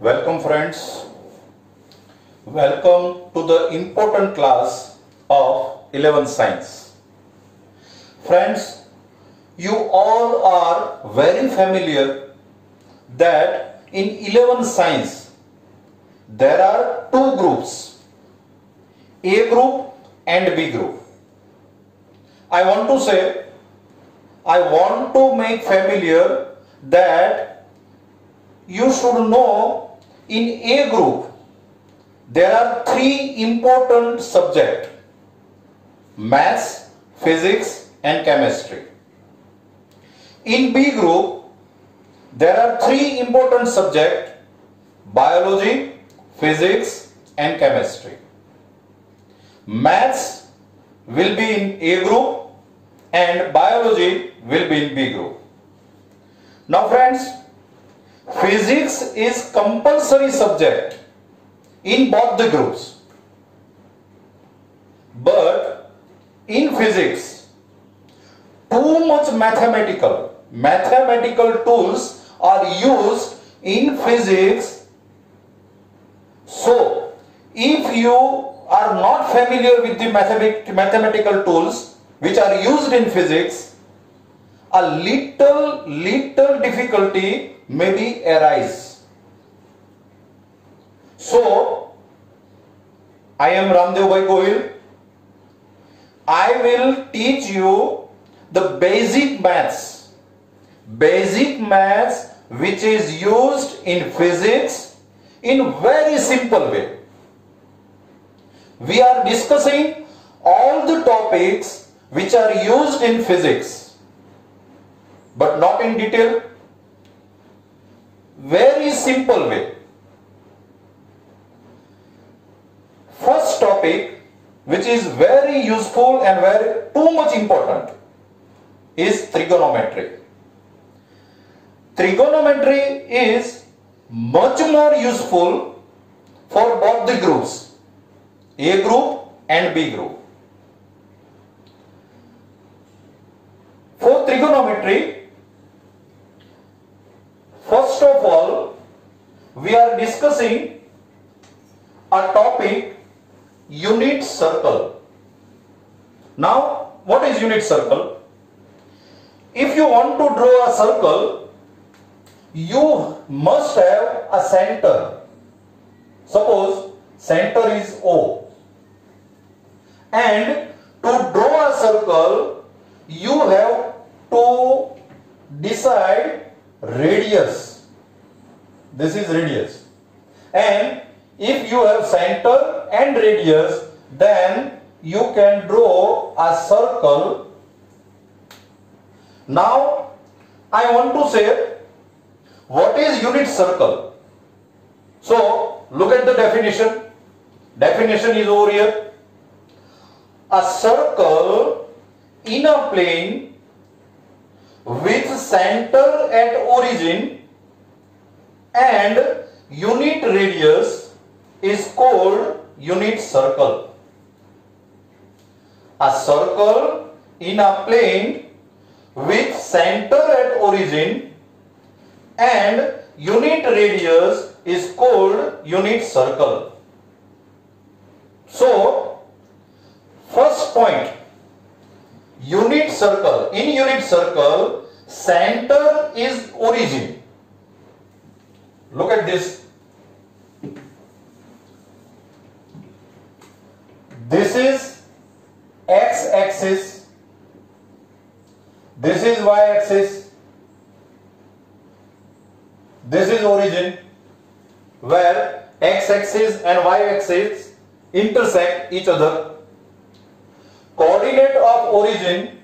Welcome friends. Welcome to the important class of 11th Science. Friends, you all are very familiar that in 11th Science there are two groups, A group and B group. I want to make familiar that you should know in A group there are three important subjects: maths, physics and chemistry. In B group there are three important subjects: biology, physics and chemistry. Maths will be in A group and biology will be in B group. Now friends, physics is compulsory subject in both the groups. But in physics, too much mathematical tools are used in physics. So, if you are not familiar with the mathematical tools which are used in physics, a little difficulty may be arise. So, I am Ramdev Bhai Gohil. I will teach you the basic maths which is used in physics in very simple way. We are discussing all the topics which are used in physics, but not in detail. Very simple way. First topic, which is very useful and very too much important, is trigonometry. Trigonometry is much more useful for both the groups, A group and B group. For trigonometry, first of all, we are discussing a topic, unit circle. Now, what is unit circle? If you want to draw a circle, you must have a center. Suppose center is O. And to draw a circle, you have to decide radius. This is radius. And if you have center and radius, then you can draw a circle. Now, I want to say, what is unit circle? So, look at the definition. Definition is over here. A circle in a plane with center at origin and unit radius is called unit circle. A circle in a plane with center at origin and unit radius is called unit circle. So, first point, unit circle. In unit circle, center is origin. Look at this. This is x-axis. This is y-axis. This is origin, where x-axis and y-axis intersect each other. Coordinate of origin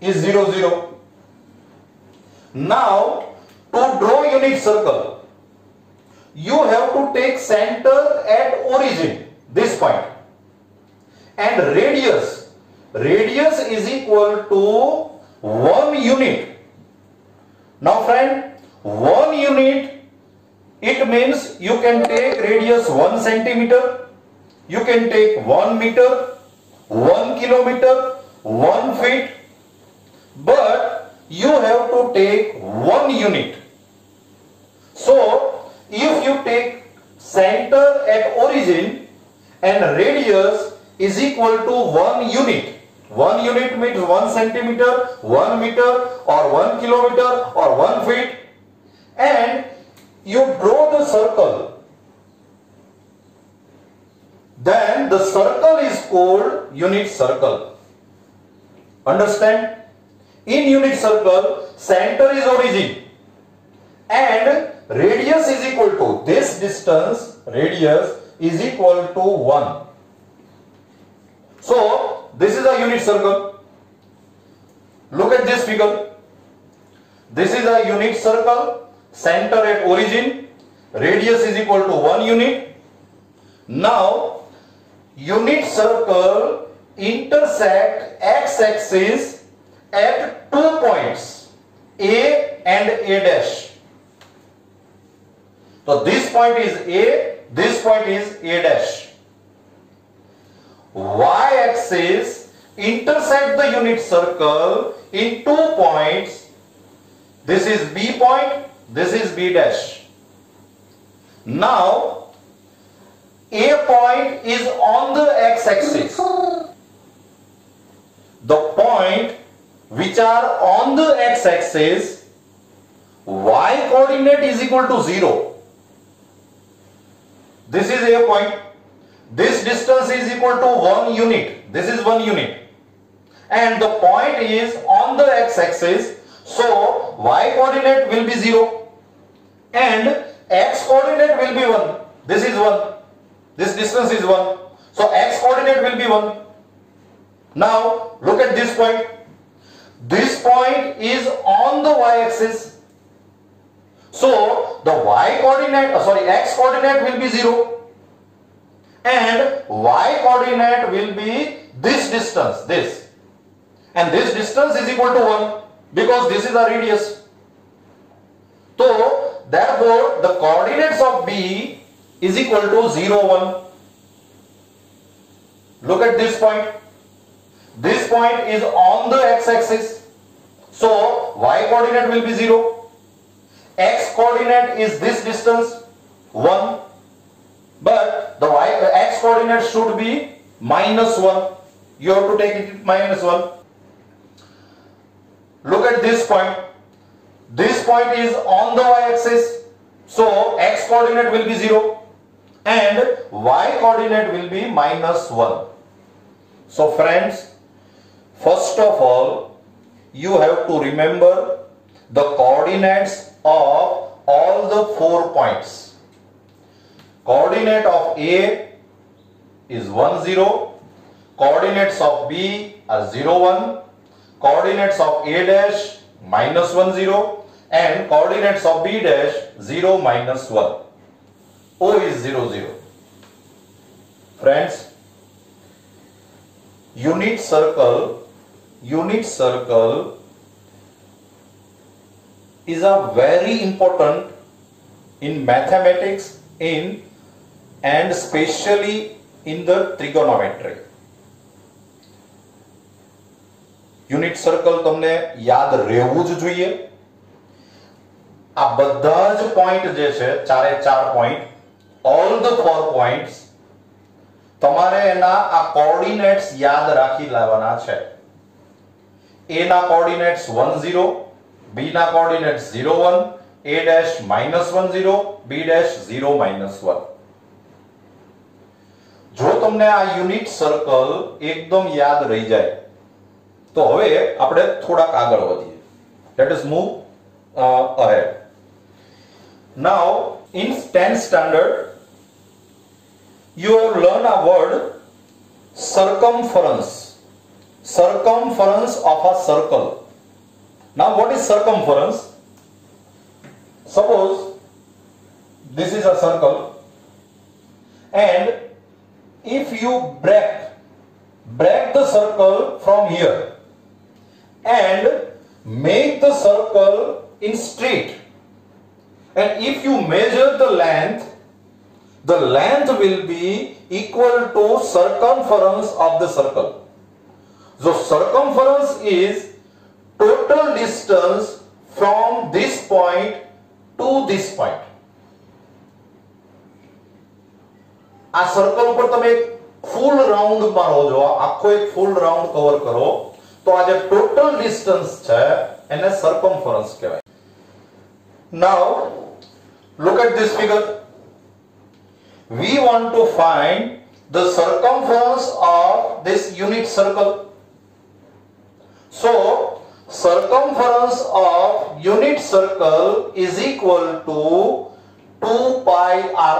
is 0, 0. Now, to draw unit circle, you have to take center at origin, this point, and radius is equal to 1 unit. Now friend, 1 unit, it means you can take radius 1 centimeter, you can take 1 meter, 1 kilometer, 1 feet, but you have to take 1 unit. So, if you take center at origin and radius is equal to 1 unit. 1 unit means 1 centimeter, 1 meter, or 1 kilometer, or 1 feet, and you draw the circle. Then the circle is called unit circle. Understand? In unit circle, center is origin and radius is equal to this distance, radius is equal to 1. So this is a unit circle. Look at this figure. This is a unit circle, center at origin, radius is equal to 1 unit. Now unit circle intersect x-axis at 2 points, A and A dash. So this point is A, this point is A dash. Y-axis intersect the unit circle in 2 points. This is B point, this is B dash. Now A point is on the x-axis. The point which are on the x-axis, y coordinate is equal to 0. This is A point. This distance is equal to 1 unit. This is 1 unit. And the point is on the x-axis. So y coordinate will be 0. And x coordinate will be 1. This is 1. This distance is 1. So x coordinate will be 1. Now look at this point. This point is on the y-axis. So the y coordinate, x coordinate will be 0. And y coordinate will be this distance, this. And this distance is equal to 1 because this is a radius. So therefore the coordinates of B is equal to 0, 1. Look at this point. This point is on the x-axis. So y coordinate will be 0. X coordinate is this distance, 1. But the x coordinate should be minus 1. You have to take it minus 1. Look at this point. This point is on the y-axis. So x coordinate will be 0. And y coordinate will be minus 1. So friends, first of all, you have to remember the coordinates of all the 4 points. Coordinate of A is 1, 0. Coordinates of B are 0, 1. Coordinates of A dash minus 1, 0. And coordinates of B dash 0, minus 1. O is 0, 0. Friends, unit circle is a very important in mathematics and especially in the trigonometry. Unit circle તમને યાદ રહેવું જ જોઈએ. આ બધા જ point જે છે ચારે ચાર પોઈન્ટ, all the 4 points તમારે એના આ કોઓર્ડિનેટ્સ યાદ રાખી લેવાના છે. A ના કોઓર્ડિનેટ્સ 1 0, B ના coordinates 0 1, A dash minus 1 0, B dash 0 minus 1. જો તમને આ યુનિટ સર્કલ એકદમ યાદ રહી જાય તો હવે આપણે થોડાક આગળ વધીએ. Let us move ahead. Now in 10th standard you have learned a word circumference. Circumference of a circle. Now what is circumference? Suppose this is a circle and if you break the circle from here and make the circle in straight, and if you measure the length will be equal to circumference of the circle. So circumference is total distance from this point to this point. આ circle ઉપર તમે એક ફૂલ round મારો, જો આખો એક ફૂલ round cover કરો તો આ જે ટોટલ ડિસ્ટન્સ છે એને સર્કમફરન્સ કહેવાય. Now look at this figure. We want to find the circumference of this unit circle. So circumference of unit circle is equal to 2 pi r.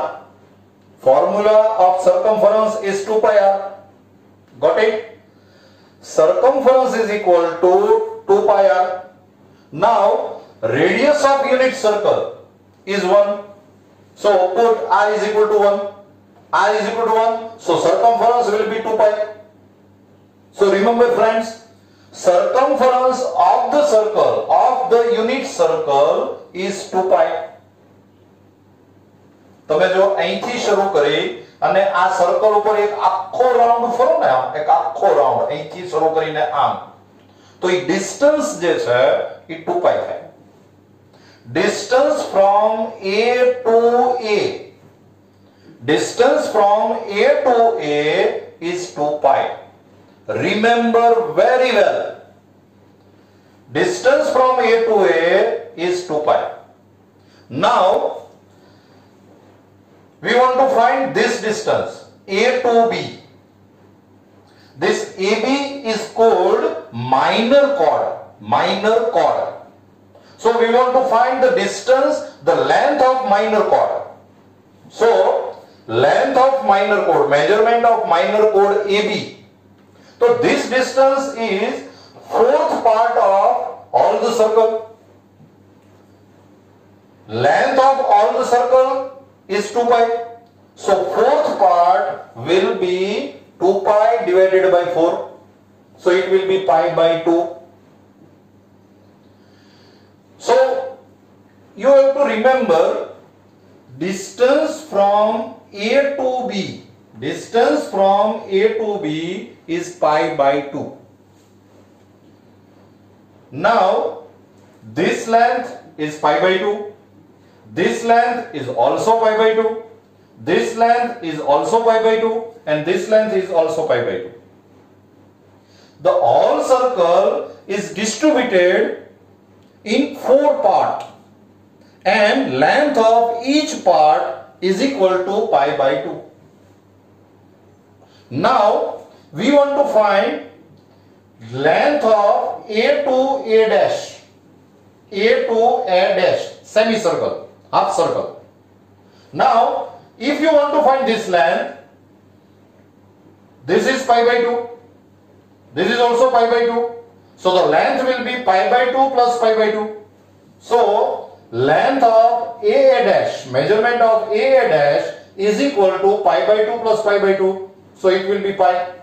Formula of circumference is 2 pi r. Got it? Circumference is equal to 2 pi r. Now radius of unit circle is 1. So put r is equal to 1. R is equal to 1. So circumference will be 2 pi. So remember friends, circumference of the circle of the unit circle is 2 pi. તમે જો અહીંથી શરૂ કરી અને આ circle ઉપર એક આખો રાઉન્ડ ફરો ને, એક આખો રાઉન્ડ અહીંથી શરૂ કરીને આમ, તો એ ડિસ્ટન્સ જે છે એ 2 pi થાય. Distance from A to A. Distance from A to A is 2 pi. Remember very well. Distance from A to A is 2 pi. Now, we want to find this distance, A to B. This AB is called minor chord. Minor chord. So we want to find the distance, the length of minor chord. So length of minor chord, measurement of minor chord AB. So this distance is fourth part of all the circle. Length of all the circle is 2 pi. So fourth part will be 2 pi divided by 4. So it will be pi by 2. So you have to remember distance from A to B. Distance from A to B is pi by 2. Now this length is pi by 2. This length is also pi by 2. This length is also pi by 2. And this length is also pi by 2. The whole circle is distributed in 4 parts, and length of each part is equal to pi by 2. Now we want to find length of A to A dash. A to A dash, semicircle, half circle. Now if you want to find this length, this is pi by 2. This is also pi by 2. So the length will be pi by 2 plus pi by 2. So length of AA dash, measurement of AA dash is equal to pi by 2 plus pi by 2. So it will be pi.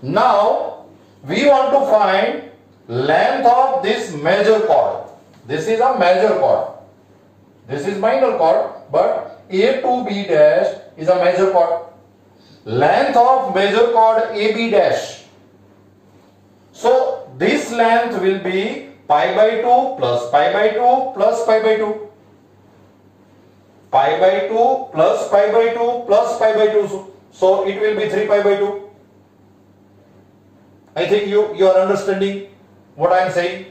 Now we want to find length of this major chord. This is a major chord. This is minor chord, but A to B dash is a major chord. Length of major chord AB dash. So this length will be pi by 2 plus pi by 2 plus pi by 2. Pi by 2 plus pi by 2 plus pi by 2. So it will be 3 pi by 2. I think you are understanding what I am saying.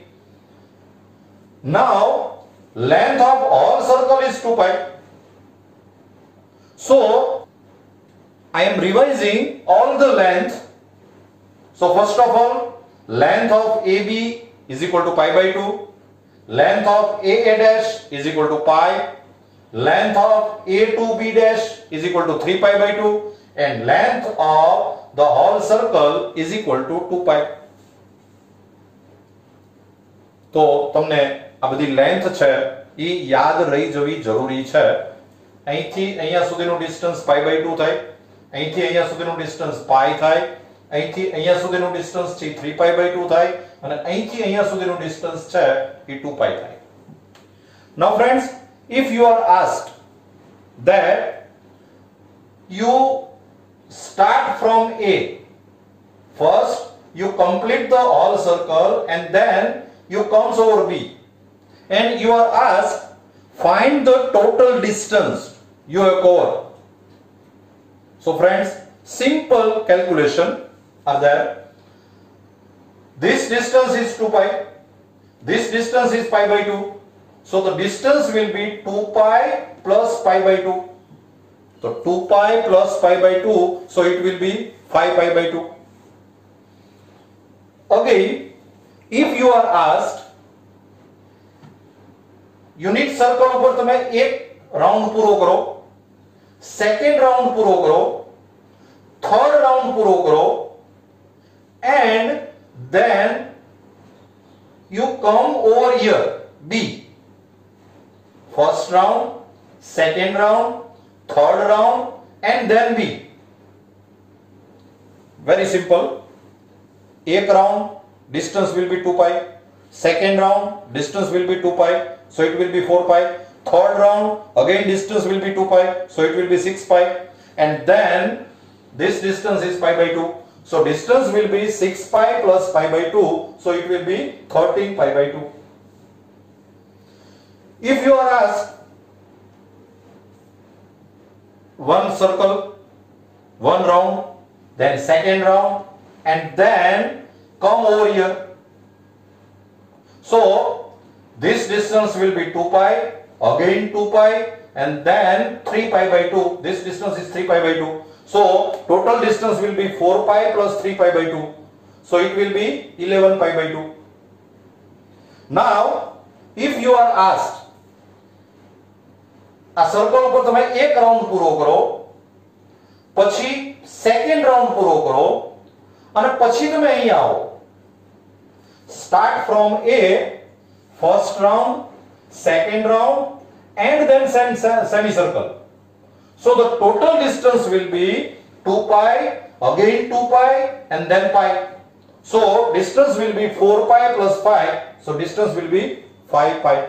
Now length of all circle is 2 pi. So I am revising all the length. So first of all, length of AB is equal to pi by 2. Length of AA dash is equal to pi. Length of A to B dash is equal to 3 pi by 2. And length of the whole circle is equal to 2 pi. તો તમને આ બધી length છે એ યાદ રહી જવી જરૂરી છે. અહીંથી અહીંયા સુધીનું ડિસ્ટન્સ પાઈ બાય 2 થાય, અહીંથી અહીંયા સુધીનું ડિસ્ટન્સ પાઈ થાય, અહીંથી અહીંયા સુધીનું ડિસ્ટન્સ છે 3 પાઈ બાય 2 થાય, અને અહીંથી અહીંયા સુધીનું ડિસ્ટન્સ છે એ 2 પાઈ થાય. Now friends, if you are asked that you start from A, first you complete the whole circle and then you comes over B, and you are asked find the total distance you have covered. So friends, simple calculation are there. This distance is 2 pi. This distance is pi by 2. So the distance will be 2 pi plus pi by 2. So 2 pi plus pi by 2. So it will be 5 pi by 2. Again, if you are asked, unit circle ઉપર તમે એક round પૂરો કરો, second round પૂરો કરો, third round પૂરો કરો, and then you come over here B. First round, second round, third round, and then B. Very simple. एक round, distance will be 2 pi. Second round, distance will be 2 pi. So it will be 4 pi. Third round, again distance will be 2 pi. So it will be 6 pi. And then this distance is pi by 2. So distance will be 6 pi plus pi by 2. So it will be 13 pi by 2. If you are asked, one circle, one round, then second round, and then come over here. So this distance will be 2 pi, again 2 pi, and then 3 pi by 2. This distance is 3 pi by 2. So total distance will be 4 pi plus 3 pi by 2. So it will be 11 pi by 2. Now, if you are asked, આ circle ઉપર તમે એક round પૂરો કરો, પછી second round પૂરો કરો, અને પછી તમે અહીં આવો. Start from A, first round, second round, and then semicircle. So the total distance will be 2 pi, again 2 pi, and then pi. So distance will be 4 pi plus 5. So distance will be 5 pi.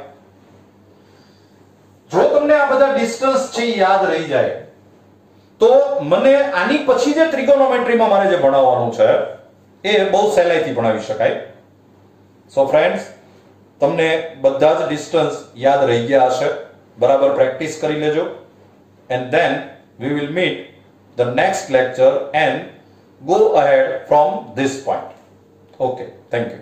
જો તમને આ બધા distance છે યાદ રહી જાય તો મને આની પછી જે ત્રિકોનોમેટ્રીમાં મારે જે ભણાવવાનું છે એ બહુ સહેલાઈથી ભણાવી શકાય. સો ફ્રેન્ડ્સ, તમને બધા જ ડિસ્ટન્સ યાદ રહી ગયા હશે. બરાબર પ્રેક્ટિસ કરી લેજો. And then we will meet the next lecture and go ahead from this point. Okay, thank you.